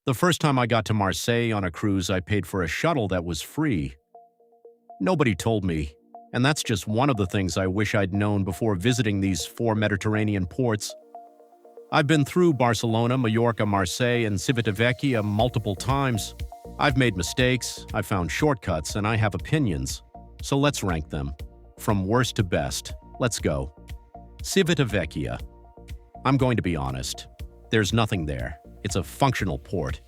The first time I got to Marseille on a cruise, I paid for a shuttle that was free. Nobody told me, and that's just one of the things I wish I'd known before visiting these 4 Mediterranean ports. I've been through Barcelona, Mallorca, Marseille, and Civitavecchia multiple times. I've made mistakes, I've found shortcuts, and I have opinions. So let's rank them. From worst to best. Let's go. Civitavecchia. I'm going to be honest. There's nothing there. It's a functional port.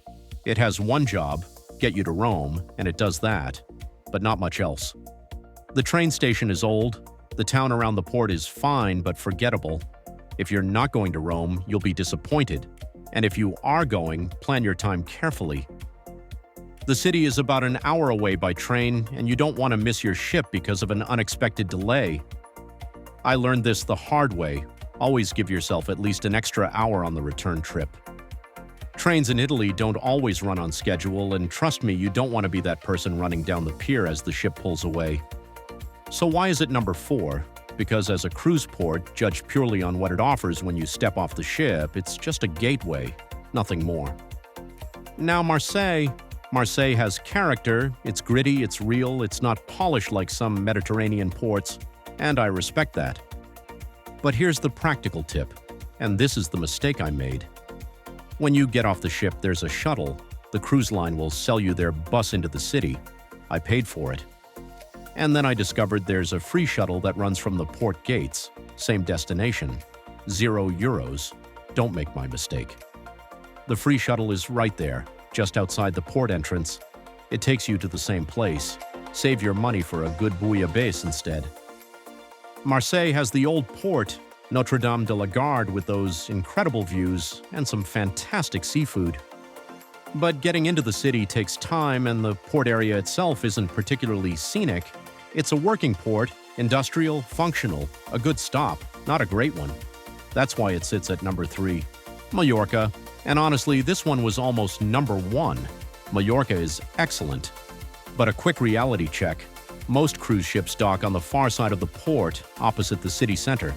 It has one job, get you to Rome, and it does that, but not much else. The train station is old, the town around the port is fine but forgettable. If you're not going to Rome, you'll be disappointed, and if you are going, plan your time carefully. The city is about an hour away by train, and you don't want to miss your ship because of an unexpected delay. I learned this the hard way. Always give yourself at least an extra hour on the return trip. Trains in Italy don't always run on schedule, and trust me, you don't want to be that person running down the pier as the ship pulls away. So why is it number 4? Because as a cruise port, judged purely on what it offers when you step off the ship, it's just a gateway, nothing more. Now Marseille has character, it's gritty, it's real, it's not polished like some Mediterranean ports, and I respect that. But here's the practical tip, and this is the mistake I made. When you get off the ship, there's a shuttle. The cruise line will sell you their bus into the city. I paid for it. And then I discovered there's a free shuttle that runs from the port gates. Same destination. €0. Don't make my mistake. The free shuttle is right there, just outside the port entrance. It takes you to the same place. Save your money for a good bouillabaisse instead. Marseille has the old port, Notre Dame de la Garde, with those incredible views and some fantastic seafood. But getting into the city takes time, and the port area itself isn't particularly scenic. It's a working port, industrial, functional, a good stop, not a great one. That's why it sits at number 3. Mallorca, and honestly, this one was almost number 1. Mallorca is excellent. But a quick reality check. Most cruise ships dock on the far side of the port, opposite the city center.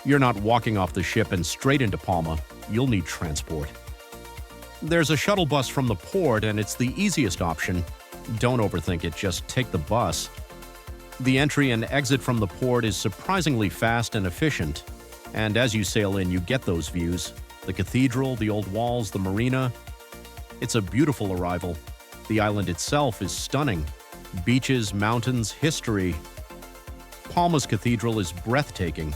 You're not walking off the ship and straight into Palma. You'll need transport. There's a shuttle bus from the port, and it's the easiest option. Don't overthink it, just take the bus. The entry and exit from the port is surprisingly fast and efficient. And as you sail in, you get those views. The cathedral, the old walls, the marina. It's a beautiful arrival. The island itself is stunning. Beaches, mountains, history. Palma's cathedral is breathtaking.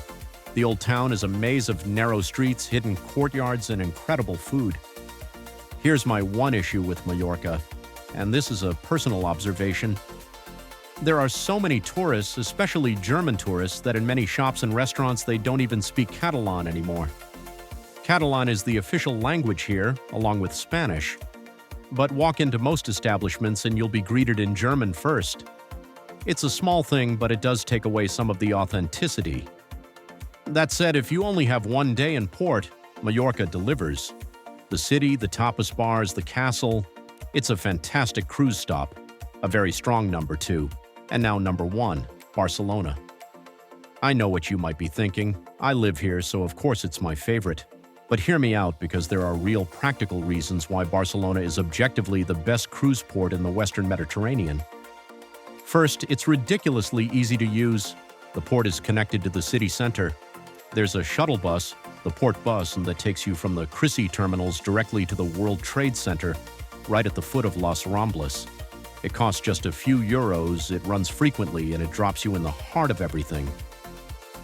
The old town is a maze of narrow streets, hidden courtyards, and incredible food. Here's my one issue with Mallorca, and this is a personal observation. There are so many tourists, especially German tourists, that in many shops and restaurants they don't even speak Catalan anymore. Catalan is the official language here, along with Spanish. But walk into most establishments and you'll be greeted in German first. It's a small thing, but it does take away some of the authenticity. That said, if you only have one day in port, Mallorca delivers. The city, the tapas bars, the castle. It's a fantastic cruise stop. A very strong number 2. And now number 1, Barcelona. I know what you might be thinking. I live here, so of course it's my favorite. But hear me out, because there are real practical reasons why Barcelona is objectively the best cruise port in the Western Mediterranean. First, it's ridiculously easy to use. The port is connected to the city center. There's a shuttle bus, the port bus, and that takes you from the Crissy terminals directly to the World Trade Center, right at the foot of Las Ramblas. It costs just a few euros, it runs frequently, and it drops you in the heart of everything.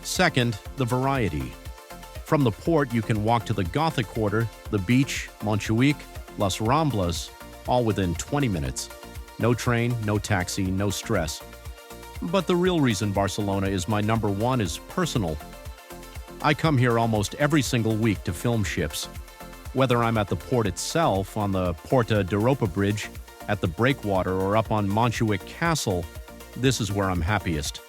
Second, the variety. From the port, you can walk to the Gothic Quarter, the beach, Montjuic, Las Ramblas, all within 20 minutes. No train, no taxi, no stress. But the real reason Barcelona is my number 1 is personal. I come here almost every single week to film ships. Whether I'm at the port itself, on the Porta d'Europa Bridge, at the breakwater, or up on Montjuic Castle, this is where I'm happiest.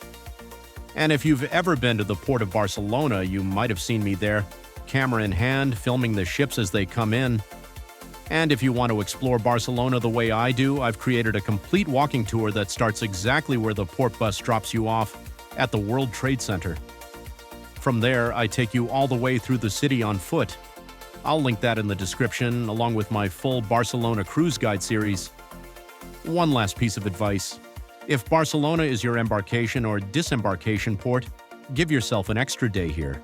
And if you've ever been to the port of Barcelona, you might have seen me there, camera in hand, filming the ships as they come in. And if you want to explore Barcelona the way I do, I've created a complete walking tour that starts exactly where the port bus drops you off, at the World Trade Center. From there, I take you all the way through the city on foot. I'll link that in the description, along with my full Barcelona cruise guide series. One last piece of advice. If Barcelona is your embarkation or disembarkation port, give yourself an extra day here.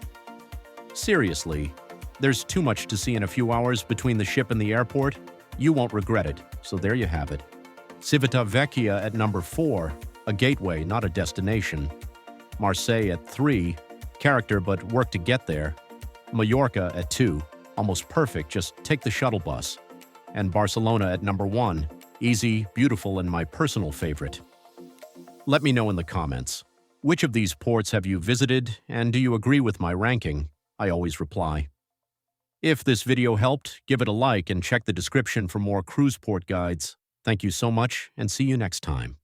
Seriously, there's too much to see in a few hours between the ship and the airport. You won't regret it, so there you have it. Civitavecchia at number 4, a gateway, not a destination. Marseille at 3, character but work to get there. Mallorca at 2, almost perfect, just take the shuttle bus. And Barcelona at number 1, easy, beautiful, and my personal favorite. Let me know in the comments. Which of these ports have you visited, and do you agree with my ranking? I always reply. If this video helped, give it a like and check the description for more cruise port guides. Thank you so much, and see you next time.